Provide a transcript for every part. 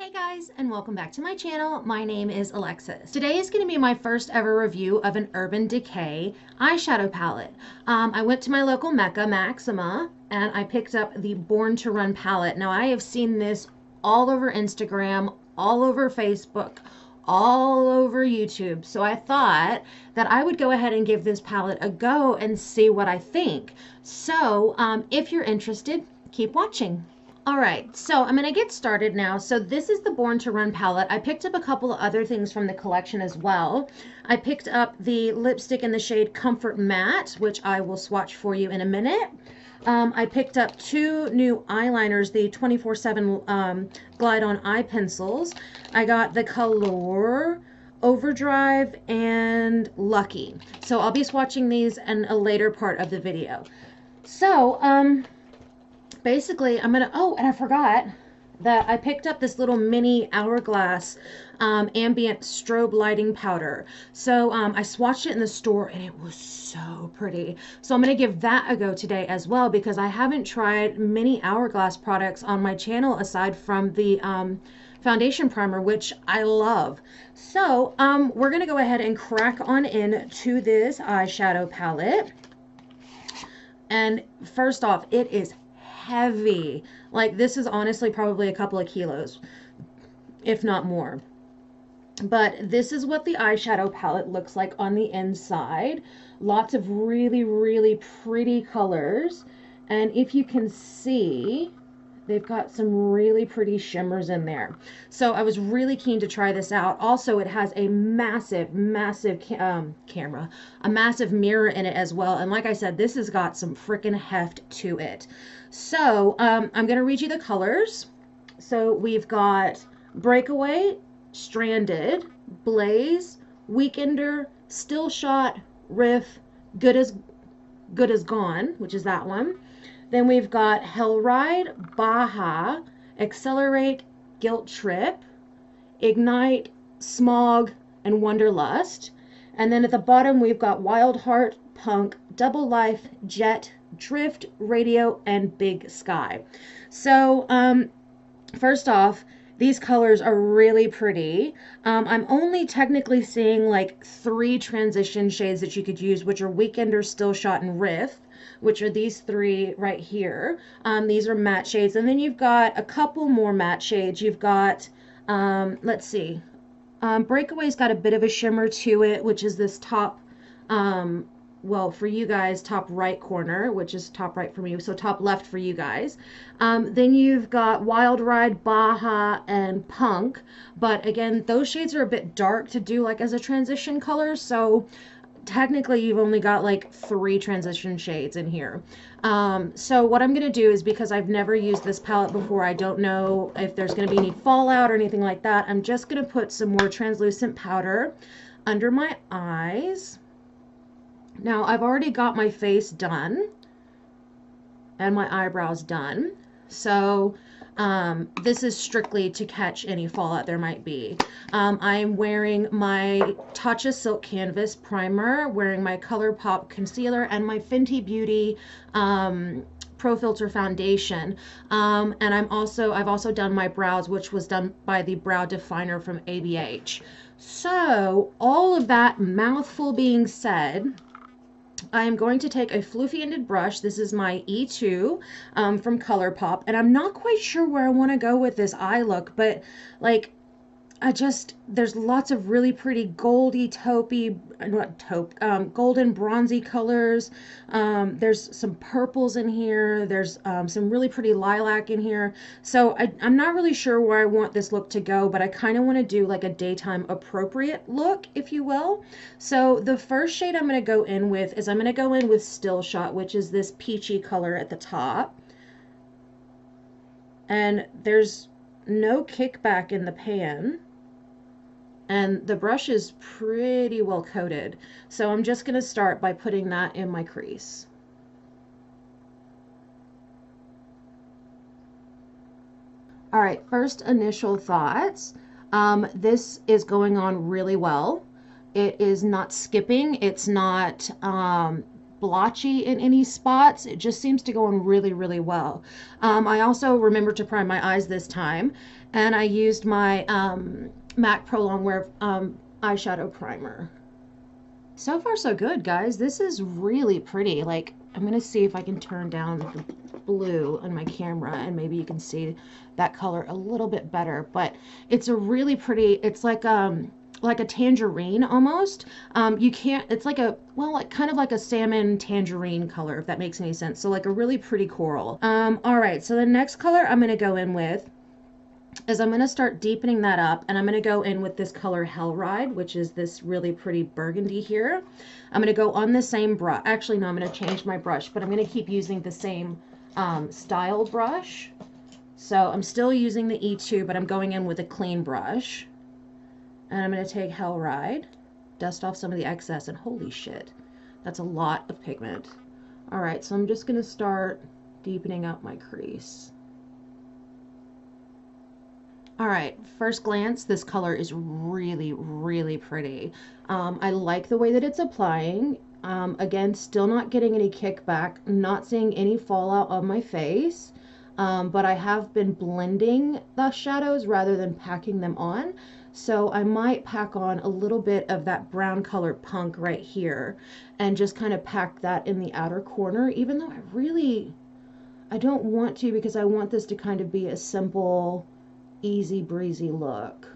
Hey guys, and welcome back to my channel. My name is Alexis. Today is going to be my first ever review of an Urban Decay eyeshadow palette. I went to my local Mecca, Maxima, and I picked up the Born to Run palette. Now I have seen this all over Instagram, all over Facebook, all over YouTube. So I thought that I would go ahead and give this palette a go and see what I think. So if you're interested, keep watching. All right, so I'm going to get started now. So this is the Born to Run palette. I picked up a couple of other things from the collection as well. I picked up the lipstick in the shade Comfort Matte, which I will swatch for you in a minute. I picked up two new eyeliners, the 24/7 Glide On Eye Pencils. I got the color Overdrive and Lucky. So I'll be swatching these in a later part of the video. So, basically, I'm gonna, oh, and I forgot that I picked up this little mini Hourglass ambient strobe lighting powder. So I swatched it in the store and it was so pretty. So I'm gonna give that a go today as well, because I haven't tried many Hourglass products on my channel aside from the foundation primer, which I love. So we're gonna go ahead and crack on into this eyeshadow palette. And first off, it is heavy. Like, this is honestly probably a couple of kilos, if not more. But this is what the eyeshadow palette looks like on the inside. Lots of really, really pretty colors. And if you can see, they've got some really pretty shimmers in there. So I was really keen to try this out. Also, it has a massive, massive camera, a massive mirror in it as well. And like I said, this has got some freaking heft to it. So I'm going to read you the colors. So we've got Breakaway, Stranded, Blaze, Weekender, Still Shot, Riff, Good as Gone, which is that one. Then we've got Hellride, Baja, Accelerate, Guilt Trip, Ignite, Smog, and Wanderlust. And then at the bottom we've got Wild Heart, Punk, Double Life, Jet, Drift, Radio, and Big Sky. So first off, these colors are really pretty. I'm only technically seeing like 3 transition shades that you could use, which are Weekender, Still Shot, and Riff, which are these 3 right here. These are matte shades. And then you've got a couple more matte shades. You've got, let's see, Breakaway's got a bit of a shimmer to it, which is this top, well, for you guys, top right corner, which is top right for me, so top left for you guys. Then you've got Wild Ride, Baja, and Punk. But again, those shades are a bit dark to do like as a transition color, so technically you've only got like 3 transition shades in here. So what I'm going to do is, because I've never used this palette before, I don't know if there's going to be any fallout or anything like that, I'm just going to put some more translucent powder under my eyes. Now, I've already got my face done and my eyebrows done, so this is strictly to catch any fallout there might be. I'm wearing my Tatcha Silk Canvas primer, wearing my ColourPop concealer, and my Fenty Beauty Pro Filter foundation. And I've also done my brows, which was done by the Brow Definer from ABH. So all of that mouthful being said, I am going to take a floofy-ended brush. This is my E2 from ColourPop, and I'm not quite sure where I want to go with this eye look, but like, there's lots of really pretty goldy, taupey, not taupe, golden bronzy colors. There's some purples in here. There's some really pretty lilac in here. So I'm not really sure where I want this look to go, but I kind of want to do like a daytime appropriate look, if you will. So the first shade I'm going to go in with is I'm going to go in with Still Shot, which is this peachy color at the top. And there's no kickback in the pan. And the brush is pretty well coated. So I'm just going to start by putting that in my crease. All right, first initial thoughts. This is going on really well. It is not skipping. It's not blotchy in any spots. It just seems to go on really, really well. I also remembered to prime my eyes this time, and I used my MAC Pro Longwear eyeshadow primer. So far so good, guys. This is really pretty. Like, I'm gonna see if I can turn down the blue on my camera and maybe you can see that color a little bit better, but it's a really pretty, it's like a tangerine almost. You can't, it's like a, well, like kind of like a salmon tangerine color, if that makes any sense. So like a really pretty coral. All right, so the next color I'm gonna go in with is I'm going to start deepening that up, and I'm going to go in with this color Hell Ride, which is this really pretty burgundy here. I'm going to go on the same brush. Actually, no, I'm going to change my brush, but I'm going to keep using the same style brush. So I'm still using the E2, but I'm going in with a clean brush. And I'm going to take Hell Ride, dust off some of the excess, and holy shit, that's a lot of pigment. All right, so I'm just going to start deepening up my crease. All right, first glance, this color is really, really pretty. I like the way that it's applying. Again, still not getting any kickback, not seeing any fallout of my face, but I have been blending the shadows rather than packing them on. So I might pack on a little bit of that brown color punk right here and just kind of pack that in the outer corner, even though I don't want to, because I want this to kind of be a simple, easy breezy look,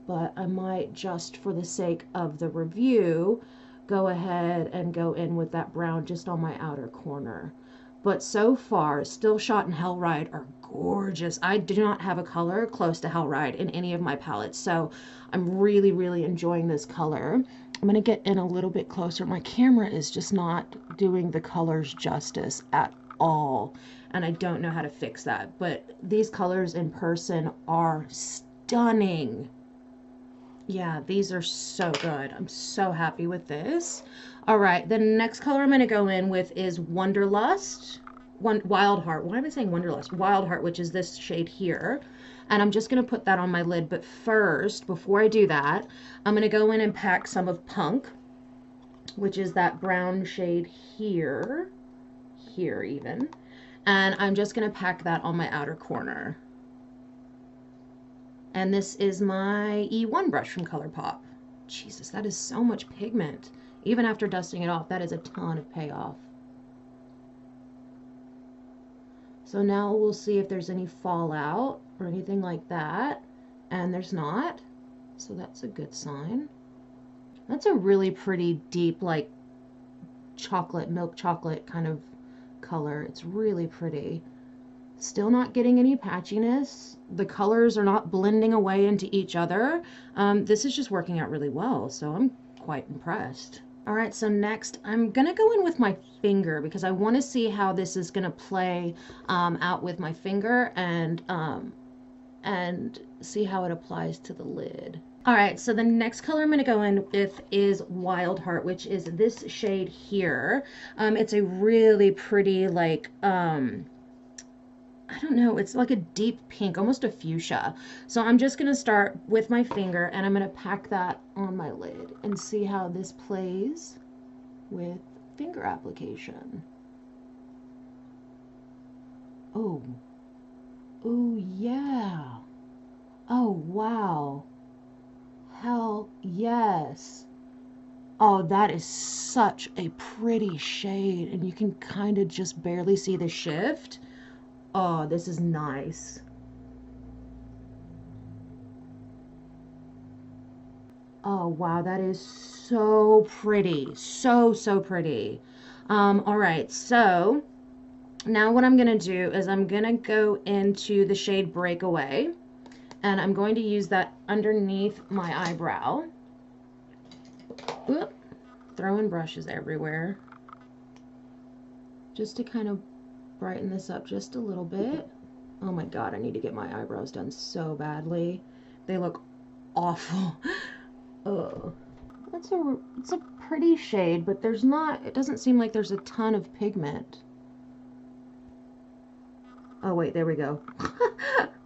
but I might, just for the sake of the review, go ahead and go in with that brown just on my outer corner. But so far, Still Shot and Hell Ride are gorgeous. I do not have a color close to Hell Ride in any of my palettes, so I'm really, really enjoying this color. I'm going to get in a little bit closer. My camera is just not doing the colors justice at all, and I don't know how to fix that, but these colors in person are stunning. Yeah, these are so good. I'm so happy with this. All right, the next color I'm going to go in with is Wanderlust. Wild Heart. Why am I saying Wanderlust? Wild Heart, which is this shade here. And I'm just going to put that on my lid, but first, before I do that, I'm going to go in and pack some of Punk, which is that brown shade here even, and I'm just going to pack that on my outer corner. And this is my E1 brush from ColourPop. Jesus, that is so much pigment. Even after dusting it off, that is a ton of payoff. So now we'll see if there's any fallout or anything like that, and there's not, so that's a good sign. That's a really pretty deep, like chocolate, milk chocolate kind of color. It's really pretty. Still not getting any patchiness. The colors are not blending away into each other. This is just working out really well, so I'm quite impressed. All right, so next I'm gonna go in with my finger because I want to see how this is gonna play out with my finger, and see how it applies to the lid. All right, so the next color I'm going to go in with is Wild Heart, which is this shade here. It's a really pretty, like, I don't know, it's like a deep pink, almost a fuchsia. So I'm just going to start with my finger, and I'm going to pack that on my lid and see how this plays with finger application. Oh, oh yeah. Oh, wow. Hell yes. Oh, that is such a pretty shade, and you can kind of just barely see the shift. Oh, this is nice. Oh, wow, that is so pretty. So, so pretty. All right, so now what I'm going to do is I'm going to go into the shade Breakaway, and I'm going to use that underneath my eyebrow. Oop, throwing brushes everywhere. Just to kind of brighten this up just a little bit. Oh my god, I need to get my eyebrows done so badly. They look awful. Oh, it's a pretty shade, but it doesn't seem like there's a ton of pigment. Oh wait, there we go.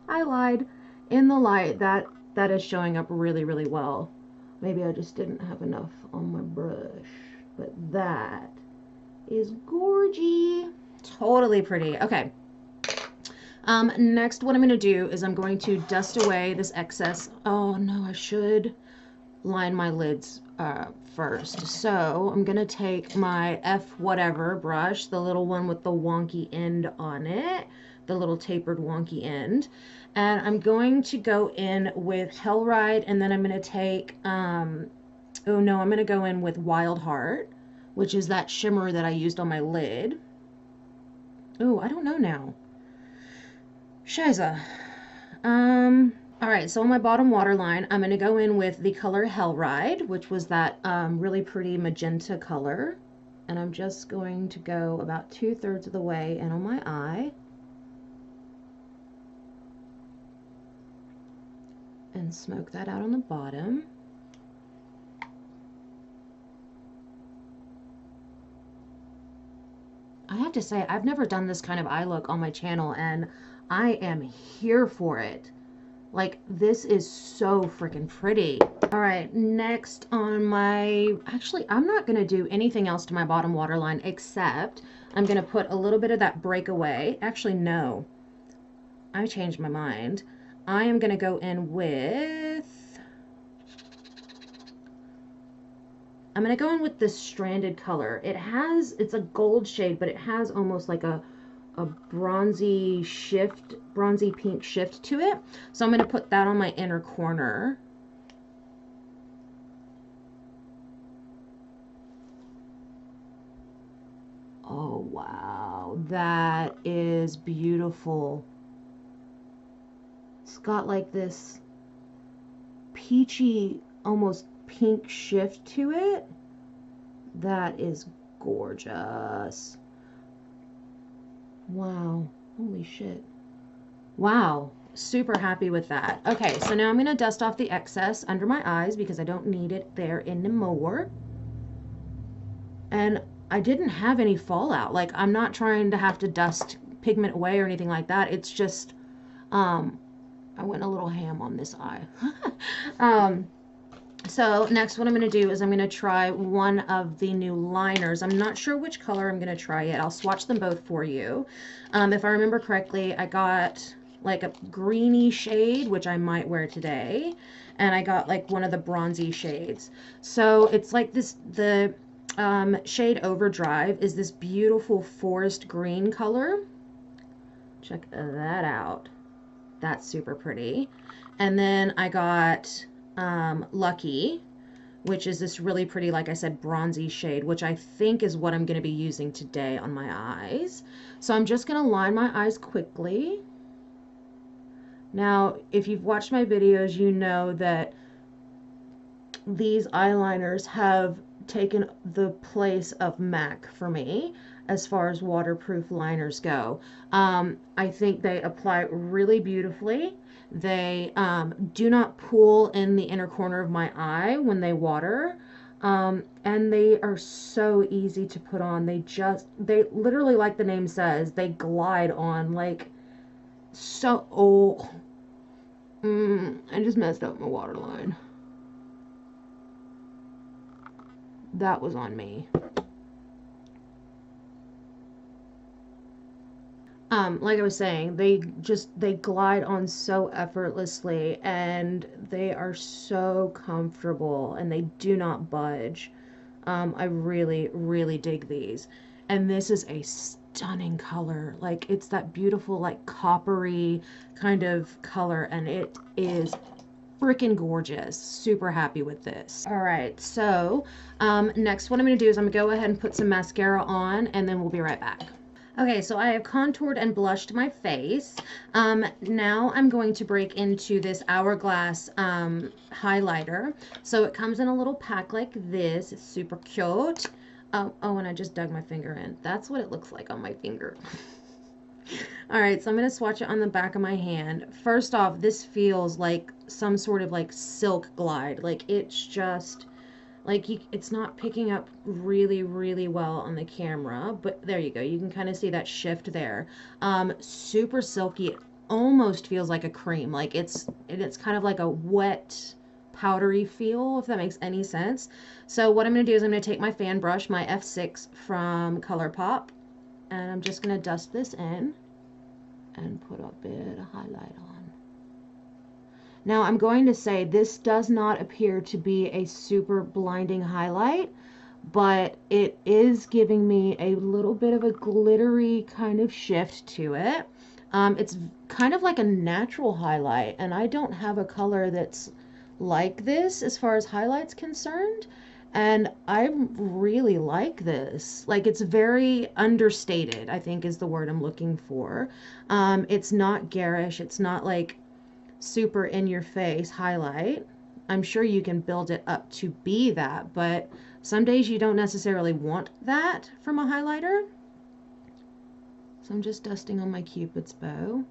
I lied. In the light, that is showing up really, really well. Maybe I just didn't have enough on my brush. but that is gorgy. Totally pretty. Okay. Next, what I'm going to do is I'm going to dust away this excess. Oh no, I should line my lids first. So I'm going to take my F whatever brush, the little one with the wonky end on it, the little tapered wonky end, and I'm going to go in with Hellride, and then I'm going to take, oh no, I'm going to go in with Wild Heart, which is that shimmer that I used on my lid. Oh, I don't know now. Shiza. Alright, so on my bottom waterline, I'm going to go in with the color Hellride, which was that really pretty magenta color. And I'm just going to go about 2/3 of the way in on my eye. And smoke that out on the bottom. I have to say, I've never done this kind of eye look on my channel, and I am here for it. Like, this is so freaking pretty. All right, next on my, actually, I'm not gonna do anything else to my bottom waterline except I'm gonna put a little bit of that breakaway. Actually, no, I changed my mind. I am gonna go in with, I'm gonna go in with this stranded color. It's a gold shade, but it has almost like a bronzy pink shift to it. So I'm going to put that on my inner corner. Oh wow, that is beautiful. It's got like this peachy, almost pink shift to it. That is gorgeous. Wow, holy shit. Wow, super happy with that. Okay, so now I'm going to dust off the excess under my eyes because I don't need it there anymore. And I didn't have any fallout. Like, I'm not trying to have to dust pigment away or anything like that. It's just, I went a little ham on this eye. So next what I'm going to do is I'm going to try one of the new liners. I'm not sure which color I'm going to try yet. I'll swatch them both for you. If I remember correctly, I got like a greeny shade, which I might wear today, and I got like one of the bronzy shades. So it's like this, the shade Overdrive is this beautiful forest green color. Check that out. That's super pretty. And then I got Lucky, which is this really pretty, like I said, bronzy shade, which I think is what I'm going to be using today on my eyes. So I'm just going to line my eyes quickly. Now, if you've watched my videos, you know that these eyeliners have taken the place of MAC for me as far as waterproof liners go. I think they apply really beautifully. They do not pool in the inner corner of my eye when they water. And they are so easy to put on. They literally, like the name says, they glide on like so. Oh, I just messed up my waterline. That was on me. Like I was saying, they glide on so effortlessly, and they are so comfortable, and they do not budge. I really, really dig these. And this is a stunning color. Like, it's that beautiful, like, coppery kind of color, and it is freaking gorgeous. Super happy with this. All right, so next what I'm going to do is I'm going to go ahead and put some mascara on, and then we'll be right back. Okay, so I have contoured and blushed my face. Now I'm going to break into this Hourglass highlighter. So it comes in a little pack like this. It's super cute. Oh, and I just dug my finger in. That's what it looks like on my finger. All right, so I'm going to swatch it on the back of my hand. First off, this feels like some sort of like silk glide. Like, it's just... like, it's not picking up really, really well on the camera, but there you go. You can kind of see that shift there. Super silky. It almost feels like a cream. Like, it's kind of like a wet powdery feel, if that makes any sense. So what I'm going to do is I'm going to take my fan brush, my F6 from ColourPop, and I'm just going to dust this in and put a bit of highlight on. Now I'm going to say this does not appear to be a super blinding highlight, but it is giving me a little bit of a glittery kind of shift to it. It's kind of like a natural highlight, and I don't have a color that's like this as far as highlight's concerned, and I really like this. Like, it's very understated, I think is the word I'm looking for. It's not garish, it's not like super in your face highlight. I'm sure you can build it up to be that, but some days you don't necessarily want that from a highlighter. So I'm just dusting on my Cupid's bow.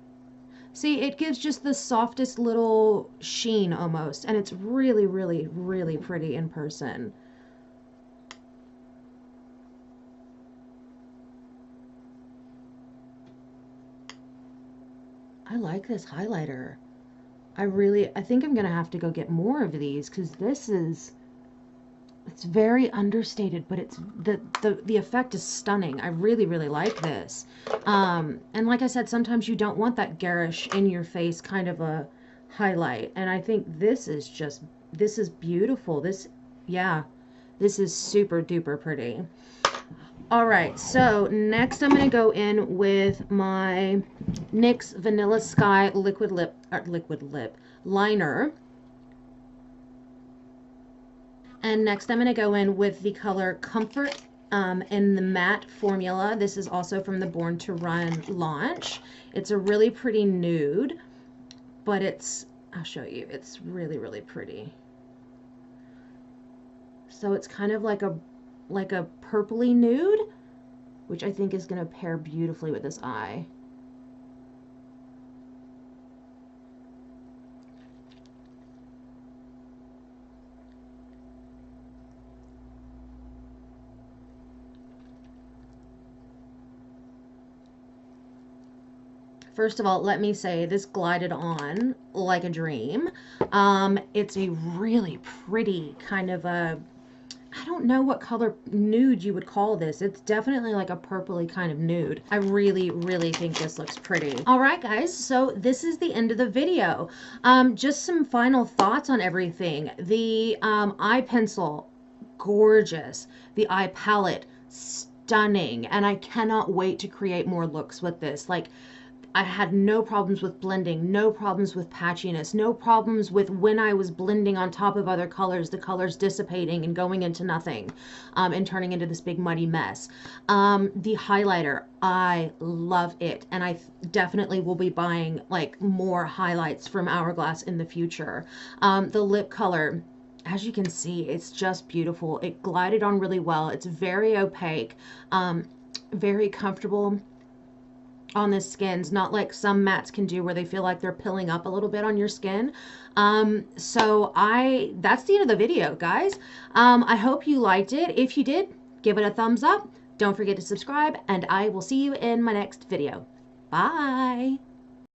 See, it gives just the softest little sheen almost, and it's really, really, really pretty in person. I like this highlighter. I think I'm gonna have to go get more of these, because it's very understated, but it's the effect is stunning. I really, really like this. And like I said, sometimes you don't want that garish in your face kind of a highlight, and I think this is beautiful. Yeah, this is super duper pretty. All right, so next I'm going to go in with my NYX Vanilla Sky liquid lip liner. And next I'm going to go in with the color Comfort in the matte formula. This is also from the Born to Run launch. It's a really pretty nude, but I'll show you, it's really, really pretty. So it's kind of like a purpley nude, which I think is going to pair beautifully with this eye. First of all, let me say this glided on like a dream. It's a really pretty kind of I don't know what color nude you would call this. It's definitely like a purpley kind of nude. I really, really think this looks pretty. All right, guys, so this is the end of the video. Just some final thoughts on everything. The eye pencil, gorgeous. The eye palette, stunning. And I cannot wait to create more looks with this. Like, I had no problems with blending, no problems with patchiness, no problems with when I was blending on top of other colors, the colors dissipating and going into nothing and turning into this big muddy mess. The highlighter, I love it. And I definitely will be buying like more highlights from Hourglass in the future. The lip color, as you can see, it's just beautiful. It glided on really well. It's very opaque, very comfortable on the skins, not like some mattes can do where they feel like they're pilling up a little bit on your skin. So that's the end of the video, guys. I hope you liked it. If you did, give it a thumbs up. Don't forget to subscribe, and I will see you in my next video. Bye.